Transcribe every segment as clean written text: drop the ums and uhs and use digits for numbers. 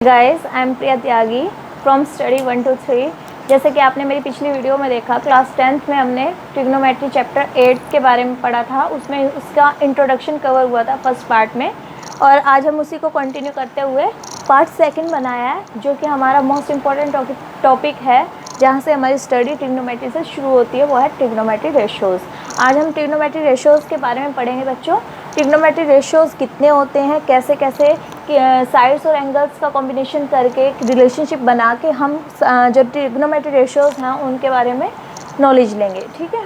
Guys, I am Priya Tyagi from study 1 to 3। जैसे कि आपने मेरी पिछली वीडियो में देखा, क्लास 10th में हमने ट्रिग्नोमेट्री चैप्टर 8 के बारे में पढ़ा था। उसमें उसका इंट्रोडक्शन कवर हुआ था फर्स्ट पार्ट में, और आज हम उसी को कंटिन्यू करते हुए पार्ट सेकंड बनाया है, जो कि हमारा मोस्ट इम्पॉर्टेंट टॉपिक है, जहाँ से हमारी स्टडी ट्रिग्नोमेट्री से शुरू होती है। वो है ट्रिग्नोमेट्री रेशियोज़। आज हम ट्रिग्नोमेट्री रेशियोज़ के बारे में पढ़ेंगे बच्चों। ट्रिग्नोमेट्री रेशियोज़ कितने होते हैं, कैसे कैसे साइड्स और एंगल्स का कॉम्बिनेशन करके रिलेशनशिप बना के हम जो ट्रिग्नोमेट्री रेशियोज़ हैं उनके बारे में नॉलेज लेंगे। ठीक है,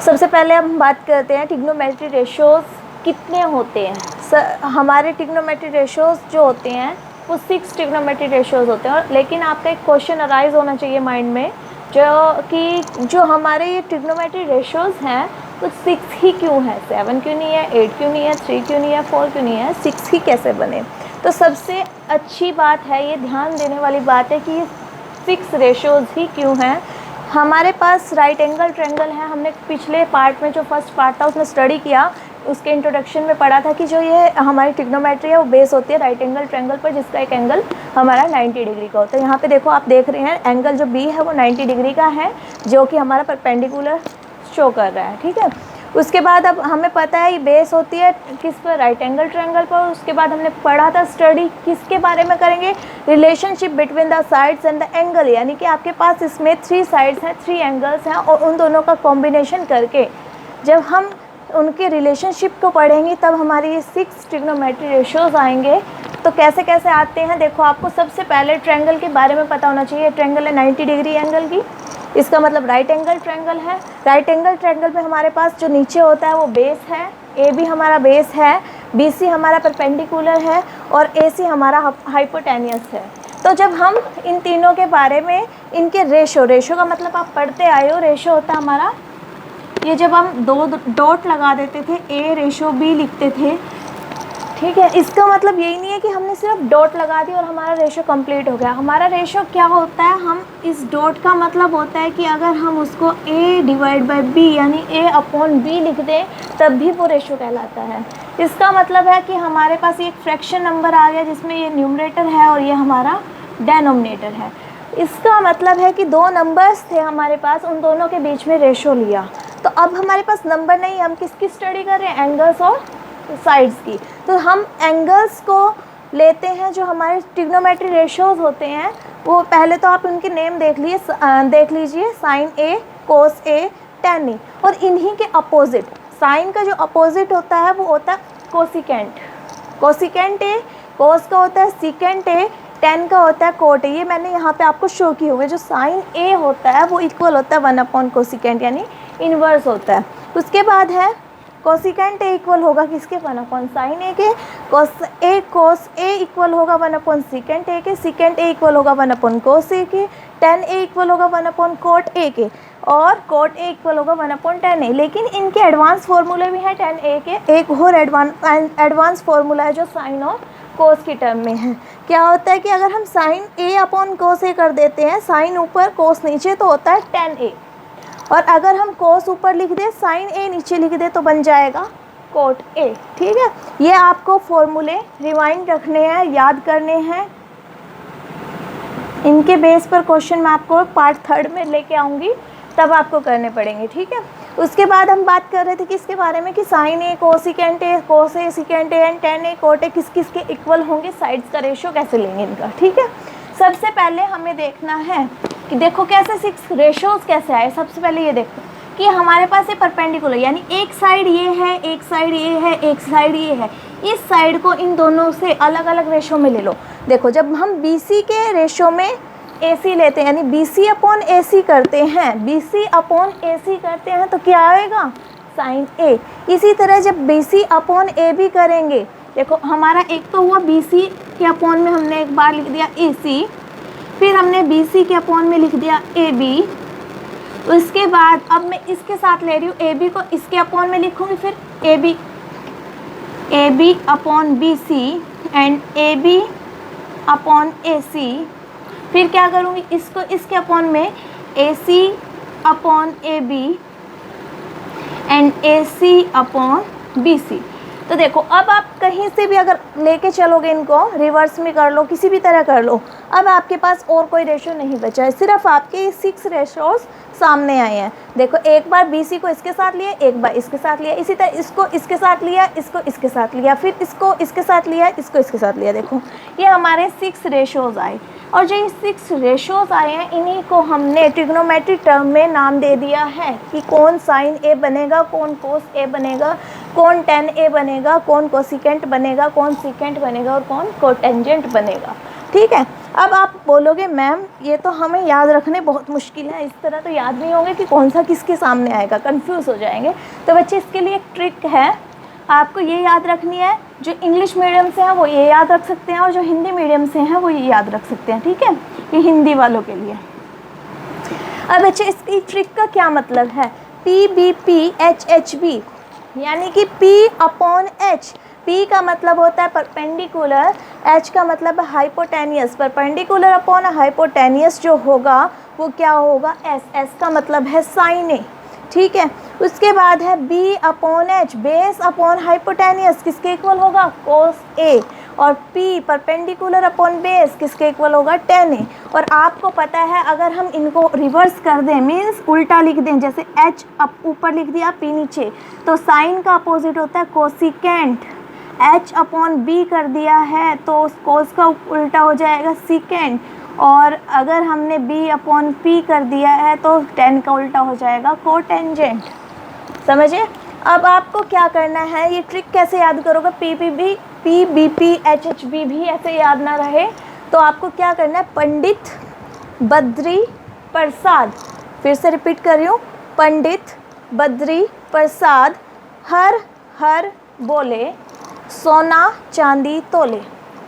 सबसे पहले हम बात करते हैं ट्रिग्नोमेट्री रेशियोज़ कितने होते हैं। हमारे ट्रिग्नोमेट्री रेशियोज़ जो होते हैं वो 6 ट्रिग्नोमेट्री रेशियोज़ होते हैं। लेकिन आपका एक क्वेश्चन अराइज होना चाहिए माइंड में, जो हमारे ये ट्रिग्नोमेट्री रेशियोज़ हैं वो 6 ही क्यों है, 7 क्यों नहीं है, 8 क्यों नहीं है, 3 क्यों नहीं है, 4 क्यों नहीं है, 6 ही कैसे बने। तो सबसे अच्छी बात है, ये ध्यान देने वाली बात है कि ये 6 रेशियोज़ ही क्यों हैं। हमारे पास राइट एंगल ट्रायंगल है। हमने पिछले पार्ट में जो फर्स्ट पार्ट था उसमें स्टडी किया, उसके इंट्रोडक्शन में पढ़ा था कि जो ये हमारी ट्रिग्नोमेट्री है वो बेस होती है राइट एंगल ट्रायंगल पर, जिसका एक एंगल हमारा 90 डिग्री का होता है। यहाँ पे देखो, आप देख रहे हैं एंगल जो बी है वो 90 डिग्री का है, जो कि हमारा परपेंडिकुलर शो कर रहा है। ठीक है, उसके बाद अब हमें पता है ये बेस होती है किस पर, राइट एंगल ट्रायंगल पर। उसके बाद हमने पढ़ा था स्टडी किसके बारे में करेंगे, relationship between the sides and the angle, यानी कि आपके पास इसमें 3 साइड्स हैं, 3 एंगल्स हैं, और उन दोनों का कॉम्बिनेशन करके जब हम उनके रिलेशनशिप को पढ़ेंगे तब हमारी ये 6 ट्रिग्नोमेट्री रेशियोज़ आएंगे। तो कैसे कैसे आते हैं, देखो आपको सबसे पहले ट्रायंगल के बारे में पता होना चाहिए। ट्रायंगल है 90 डिग्री एंगल की, इसका मतलब राइट एंगल ट्रायंगल है। राइट एंगल ट्रायंगल पे हमारे पास जो नीचे होता है वो बेस है, ए बी हमारा बेस है, बी सी हमारा परपेंडिकुलर है, और ए सी हमारा हाइपोटेनियस है। तो जब हम इन तीनों के बारे में, इनके रेशो का मतलब आप पढ़ते आए हो, रेशो होता है हमारा, ये जब हम 2 डॉट लगा देते थे, ए रेशो बी लिखते थे। ठीक है, इसका मतलब यही नहीं है कि हमने सिर्फ डॉट लगा दी और हमारा रेशो कंप्लीट हो गया। हमारा रेशो क्या होता है, हम इस डॉट का मतलब होता है कि अगर हम उसको a डिवाइड बाई बी यानी a अपॉन बी लिख दें तब भी वो रेशो कहलाता है। इसका मतलब है कि हमारे पास एक फ्रैक्शन नंबर आ गया जिसमें ये न्यूमरेटर है और ये हमारा डेनोमिनेटर है। इसका मतलब है कि 2 नंबर्स थे हमारे पास, उन दोनों के बीच में रेशो लिया। तो अब हमारे पास नंबर नहीं, हम किसकी स्टडी कर रहे हैं, एंगल्स और साइड्स की। तो हम एंगल्स को लेते हैं जो हमारे ट्रिग्नोमेट्री रेशियोज़ होते हैं। वो पहले तो आप उनके नेम देख लीजिए, साइन ए, कोस ए, टेन ए, और इन्हीं के अपोजिट, साइन का जो अपोजिट होता है वो होता है कोसिकेंट। कोसिकेंट ए, कोस का होता है सीकेंट ए, टेन का होता है कोट ए। ये मैंने यहाँ पे आपको शो किए हुए, जो साइन ए होता है वो इक्वल होता है 1 अपॉन कोसिकेंट, यानी इन्वर्स होता है। उसके बाद है कोसिकेंट ए इक्वल होगा किसके, 1 अपॉन साइन ए के। कोस ए इक्वल होगा 1 अपॉन सीकेंट ए के। सीकेंट ए इक्वल होगा 1 अपॉन कोस ए के। टेन ए इक्वल होगा 1 अपॉन कोट ए के, और कोट ए इक्वल होगा 1 अपॉन टेन ए। लेकिन इनके एडवांस फार्मूले भी हैं टेन ए के। एक और एडवांस फार्मूला है जो साइन और कोस की टर्म में है। क्या होता है कि अगर हम साइन ए अपॉन कोस ए कर देते हैं, साइन ऊपर कोस नीचे, तो होता है टेन ए, और अगर हम कोस ऊपर लिख दें साइन ए नीचे लिख दें तो बन जाएगा कोट ए। ठीक है, ये आपको फॉर्मूले रिवाइंड रखने हैं, याद करने हैं। इनके बेस पर क्वेश्चन मैं आपको पार्ट 3 में लेके आऊँगी, तब आपको करने पड़ेंगे। ठीक है, उसके बाद हम बात कर रहे थे किसके बारे में, कि sine A, cosecant A, cos A, secant A and tan A, cot A किस किस के इक्वल होंगे, साइड्स का रेशियो कैसे लेंगे इनका। ठीक है, सबसे पहले हमें देखना है कि देखो कैसे 6 रेशियोज़ कैसे आए। सबसे पहले ये देखो कि हमारे पास ये परपेंडिकुलर, यानी एक साइड ये है, एक साइड ये है, एक साइड ये है। इस साइड को इन दोनों से अलग अलग रेशियो में ले लो। देखो, जब हम BC के रेशियो में AC लेते हैं, यानी BC अपॉन AC करते हैं, BC अपॉन AC करते हैं तो क्या आएगा, साइन A। इसी तरह जब BC अपॉन AB करेंगे, देखो हमारा एक तो हुआ BC के अपॉन में हमने एक बार लिख दिया AC, फिर हमने BC के अपॉन में लिख दिया AB। उसके बाद अब मैं इसके साथ ले रही हूँ, AB को इसके अपॉन में लिखूँगी, फिर AB upon BC and AB upon AC। फिर क्या करूँगी, इसको इसके अपॉन में AC upon AB and AC upon BC। तो देखो अब आप कहीं से भी अगर लेके चलोगे इनको, रिवर्स में कर लो, किसी भी तरह कर लो, अब आपके पास और कोई रेशो नहीं बचा है, सिर्फ आपके 6 रेशोज सामने आए हैं। देखो एक बार BC को इसके साथ लिया, एक बार इसके साथ लिया, इसी तरह इसको इसके साथ लिया, इसको इसके साथ लिया, फिर इसको इसके साथ लिया, इसको इसके साथ लिया। देखो ये हमारे 6 रेशोज़ आए, और जो ये 6 रेशोज़ आए हैं इन्हीं को हमने ट्रिग्नोमेट्री टर्म में नाम दे दिया है कि कौन साइन A बनेगा, कौन कोस A बनेगा, कौन tan A बनेगा, कौन कोसिकेंट बनेगा, कौन सीकेंट बनेगा और कौन कोटेंजेंट बनेगा। ठीक है, अब आप बोलोगे मैम ये तो हमें याद रखने बहुत मुश्किल है, इस तरह तो याद नहीं होंगे कि कौन सा किसके सामने आएगा, कंफ्यूज हो जाएंगे। तो बच्चे इसके लिए एक ट्रिक है, आपको ये याद रखनी है, जो इंग्लिश मीडियम से हैं वो ये याद रख सकते हैं और जो हिंदी मीडियम से हैं वो ये याद रख सकते हैं। ठीक है, ये हिंदी वालों के लिए। अब बच्चे इसकी ट्रिक का क्या मतलब है, PBPHHB यानी कि P/H। P का मतलब होता है परपेंडिकुलर, H का मतलब है हाइपोटेनियस। परपेंडिकुलर अपॉन हाइपोटेनियस जो होगा वो क्या होगा, S का मतलब है साइन A। ठीक है, उसके बाद है B/H, बेस अपॉन हाइपोटेनियस किसके इक्वल होगा, कोस A। और P परपेंडिकुलर अपॉन बेस किसके इक्वल होगा, tan A। और आपको पता है अगर हम इनको रिवर्स कर दें, मीन्स उल्टा लिख दें, जैसे H अब ऊपर लिख दिया, P नीचे, तो साइन का अपोजिट होता है कोसिकेंट। H/B कर दिया है तो कोस का उल्टा हो जाएगा सीकेंट, और अगर हमने B/P कर दिया है तो tan का उल्टा हो जाएगा कोटेंजेंट। समझे? अब आपको क्या करना है, ये ट्रिक कैसे याद करोगे, PBPHHB भी ऐसे याद ना रहे तो आपको क्या करना है, पंडित बद्री प्रसाद, फिर से रिपीट कर रही हूँ, पंडित बद्री प्रसाद हर हर बोले सोना चांदी तोले।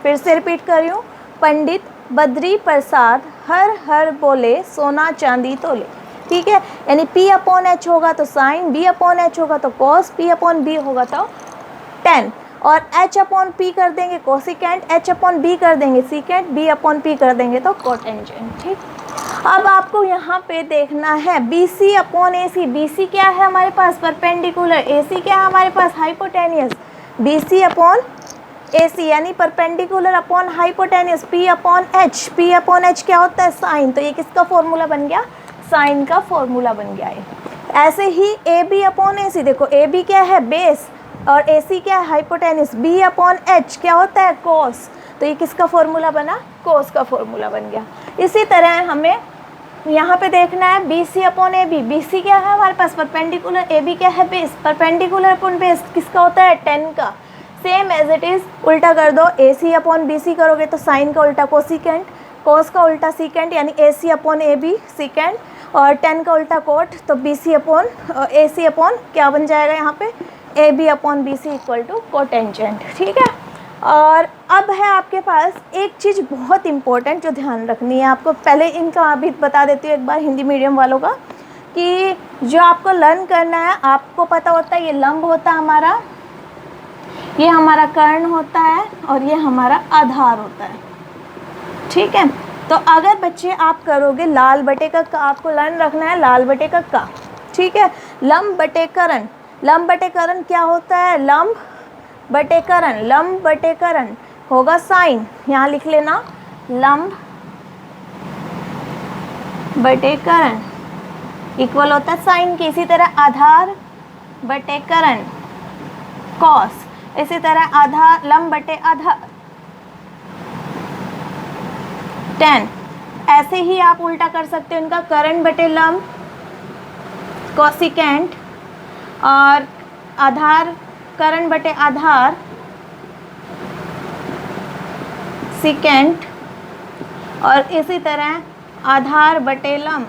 फिर से रिपीट कर रही हूँ, पंडित बद्री प्रसाद हर हर बोले सोना चांदी तोले। ठीक है, यानी P/H होगा तो साइन, B/H होगा तो कॉस, P/B होगा तो tan, और H/P कर देंगे कोसिकेंट, H/B कर देंगे सीकेंट, B/P कर देंगे तो कोटेंजेंट। ठीक, अब आपको यहाँ पे देखना है BC/AC। BC क्या है हमारे पास, परपेंडिकुलर, AC क्या है हमारे पास, हाइपोटेनियस। BC/AC यानी perpendicular upon hypotenuse, P/H। P/H क्या होता है, साइन, तो ये किसका फॉर्मूला बन गया, साइन का फॉर्मूला बन गया है। ऐसे ही AB/AC, देखो AB क्या है, बेस, और AC क्या है, हाइपोटेनियस। B/H क्या होता है, कोस, तो ये किसका फॉर्मूला बना, कोस का फॉर्मूला बन गया। इसी तरह हमें यहाँ पे देखना है BC/AB। BC क्या है हमारे पास, परपेंडिकुलर, AB क्या है, बेस, परपेंडिकुलर अपॉन बेस किसका होता है, tan का। सेम एज इट इज़ उल्टा कर दो, AC/BC करोगे तो साइन का उल्टा कोसिकेंट, कोस का उल्टा सीकेंट यानी AC/AB सीकेंट, और tan का उल्टा कोट, तो BC/AC क्या बन जाएगा यहाँ पे, AB/BC इक्वल टू कोटेंजेंट। ठीक है, और अब है आपके पास एक चीज़ बहुत इम्पोर्टेंट जो ध्यान रखनी है आपको, पहले इनका अभी बता देती हूँ एक बार हिंदी मीडियम वालों का, कि जो आपको लर्न करना है, आपको पता होता है ये लंब होता है हमारा, ये हमारा कर्ण होता है, और ये हमारा आधार होता है। ठीक है, तो अगर बच्चे आप करोगे लाल बटे का, आपको लर्न रखना है लाल बटे का। ठीक है, लंब बटे कर्ण, लंब बटे कर्ण क्या होता है, लंब बटे कर्ण, लंब बटे कर्ण होगा साइन, यहाँ लिख लेना, लंब बटे कर्ण इक्वल होता है साइन के। इसी तरह आधार बटे कर्ण कॉस, इसी तरह आधार, लंब बटे आधार tan। ऐसे ही आप उल्टा कर सकते हो इनका, कर्ण बटे लंब कोसिकेंट, और आधार, कर्ण बटे आधार सीकेंट, और इसी तरह आधार बटे लंब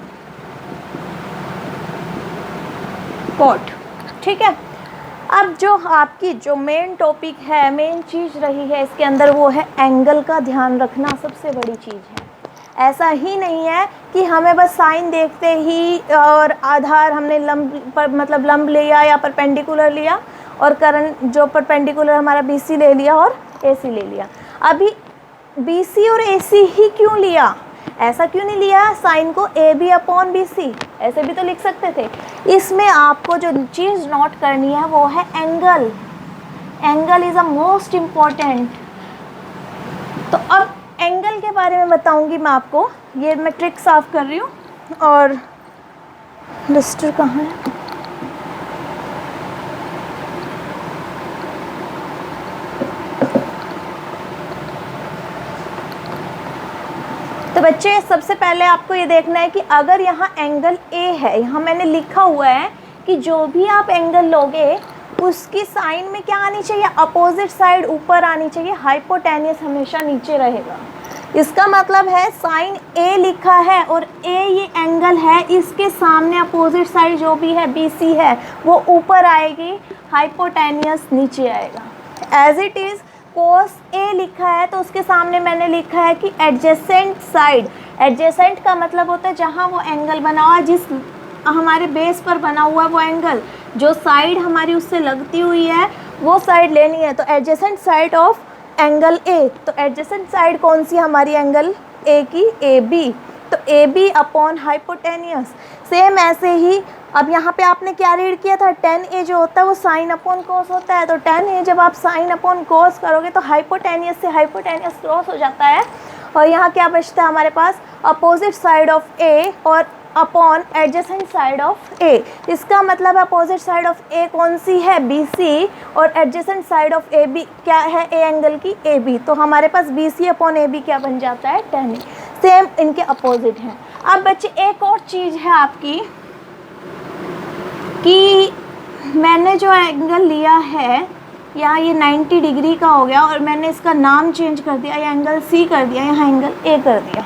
कोट। ठीक है, अब जो आपकी जो मेन टॉपिक है, मेन चीज़ रही है इसके अंदर, वो है एंगल का ध्यान रखना, सबसे बड़ी चीज़ है। ऐसा ही नहीं है कि हमें बस साइन देखते ही और आधार हमने लंब पर मतलब लंब लिया या परपेंडिकुलर लिया, और कर्ण जो परपेंडिकुलर हमारा BC ले लिया और AC ले लिया। अभी BC और AC ही क्यों लिया, ऐसा क्यों नहीं लिया साइन को AB/BC, ऐसे भी तो लिख सकते थे। इसमें आपको जो चीज़ नोट करनी है वो है angle. Angle is a most important. तो अब एंगल के बारे में बताऊंगी मैं आपको। ये मैं ट्रिक साफ कर रही हूँ और डस्टर कहाँ है? तो बच्चे सबसे पहले आपको ये देखना है कि अगर यहाँ एंगल ए है, यहाँ मैंने लिखा हुआ है कि जो भी आप एंगल लोगे उसकी साइन में क्या आनी चाहिए, अपोजिट साइड ऊपर आनी चाहिए, हाइपोटेनियस हमेशा नीचे रहेगा। इसका मतलब है साइन ए लिखा है और ए ये एंगल है, इसके सामने अपोजिट साइड जो भी है BC है वो ऊपर आएगी, हाइपोटेनियस नीचे आएगा। एज इट इज़ कोस ए लिखा है तो उसके सामने मैंने लिखा है कि एडजेसेंट साइड। एडजेसेंट का मतलब होता है जहाँ वो एंगल बना हुआ, जिस हमारे बेस पर बना हुआ वो एंगल, जो साइड हमारी उससे लगती हुई है वो साइड लेनी है। तो adjacent side of angle A, तो एडजेसेंट साइड कौन सी हमारी एंगल ए की, AB। तो AB अपॉन हाइपोटेनियस। सेम ऐसे ही अब यहाँ पे आपने क्या रीड किया था, tan A जो होता है वो साइन अपॉन कोस होता है। तो tan A जब आप साइन अपॉन कोस करोगे तो हाइपोटेनियस से हाइपोटेनियस क्रॉस हो जाता है और यहाँ क्या बचता है हमारे पास, अपोजिट साइड ऑफ A और upon adjacent side of A। इसका मतलब अपोजिट साइड ऑफ A कौन सी है, BC, और एडजेसेंट साइड ऑफ AB क्या है, A एंगल की AB। तो हमारे पास BC अपॉन AB क्या बन जाता है, tan A। सेम इनके अपोजिट हैं। अब बच्चे एक और चीज़ है आपकी कि मैंने जो एंगल लिया है यहाँ ये 90 डिग्री का हो गया और मैंने इसका नाम चेंज कर दिया, ये एंगल C कर दिया, यहाँ एंगल A कर दिया।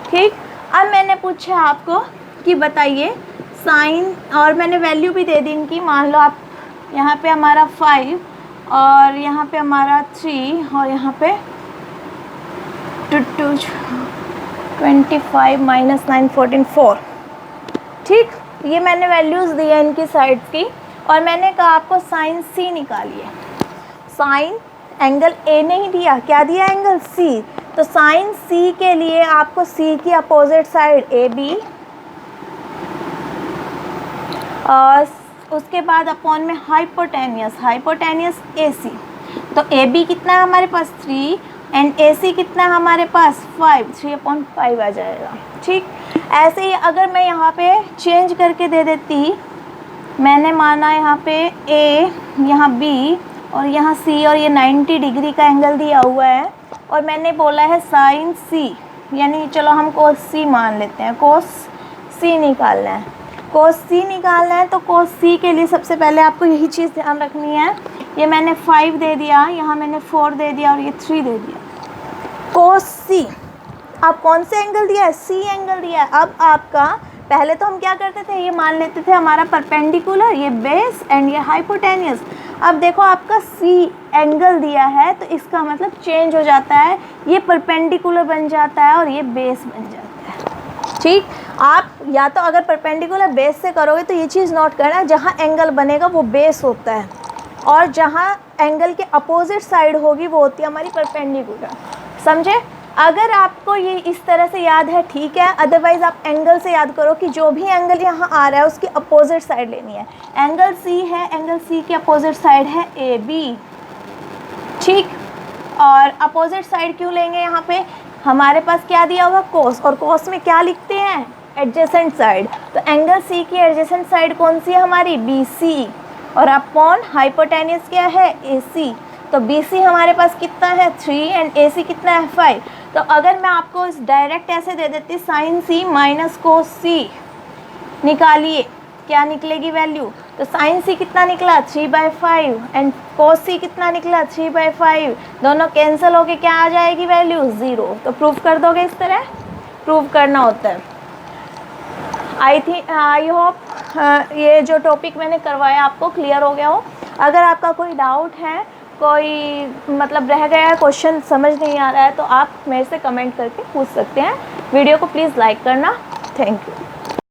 ठीक, अब मैंने पूछा आपको कि बताइए साइन, और मैंने वैल्यू भी दे दी इनकी। मान लो आप यहाँ पे हमारा 5 और यहाँ पे हमारा 3 और यहाँ पे 25 माइनस 9 14 4। ठीक, ये मैंने वैल्यूज़ दी है इनकी साइड्स की और मैंने कहा आपको साइन C निकालिए। साइन एंगल A नहीं दिया, क्या दिया, एंगल C। तो साइन C के लिए आपको C की अपोजिट साइड AB और उसके बाद अपॉन में हाइपोटेनियस, हाइपोटेनियस AC। तो AB कितना है हमारे पास 3 एंड AC कितना है हमारे पास 5, 3/5 आ जाएगा। ठीक, ऐसे ही अगर मैं यहाँ पे चेंज करके दे देती, मैंने माना यहाँ पे A, यहाँ B और यहाँ C और ये 90 डिग्री का एंगल दिया हुआ है और मैंने बोला है साइन C, यानी चलो हम कोस C मान लेते हैं, कोस C निकालना है। कोस C निकालना है तो कोस C के लिए सबसे पहले आपको यही चीज़ ध्यान रखनी है, ये मैंने 5 दे दिया, यहाँ मैंने 4 दे दिया और ये 3 दे दिया। कोस C अब कौन से एंगल दिया है, C एंगल दिया है। अब आपका पहले तो हम क्या करते थे, ये मान लेते थे हमारा परपेंडिकुलर, ये बेस एंड ये हाइपोटेनियस। अब देखो आपका C एंगल दिया है तो इसका मतलब चेंज हो जाता है, ये परपेंडिकुलर बन जाता है और ये बेस बन जाता है। ठीक, आप या तो अगर परपेंडिकुलर बेस से करोगे तो ये चीज़ नोट करना, जहाँ एंगल बनेगा वो बेस होता है और जहाँ एंगल के अपोजिट साइड होगी वो होती है हमारी परपेंडिकुलर। समझे? अगर आपको ये इस तरह से याद है ठीक है, अदरवाइज़ आप एंगल से याद करो कि जो भी एंगल यहाँ आ रहा है उसकी अपोजिट साइड लेनी है। एंगल C है, एंगल C की अपोजिट साइड है AB। ठीक, और अपोजिट साइड क्यों लेंगे, यहाँ पे हमारे पास क्या दिया हुआ, कोस, और कोस में क्या लिखते हैं, एडजेसेंट साइड। तो एंगल C की एडजेसेंट साइड कौन सी है हमारी, BC, और अपॉन हाइपोटेनियस क्या है, AC। तो BC हमारे पास कितना है 3 एंड AC कितना है 5। तो अगर मैं आपको इस डायरेक्ट ऐसे दे देती sine C minus cos C निकालिए, क्या निकलेगी वैल्यू, तो साइन C कितना निकला 3/5 एंड कोस C कितना निकला 3/5, दोनों कैंसिल होके क्या आ जाएगी वैल्यू 0। तो प्रूफ कर दोगे, इस तरह प्रूफ करना होता है। आई होप ये जो टॉपिक मैंने करवाया आपको क्लियर हो गया हो। अगर आपका कोई डाउट है, कोई मतलब रह गया है, क्वेश्चन समझ नहीं आ रहा है, तो आप मेरे से कमेंट करके पूछ सकते हैं। वीडियो को प्लीज़ लाइक करना। Thank you.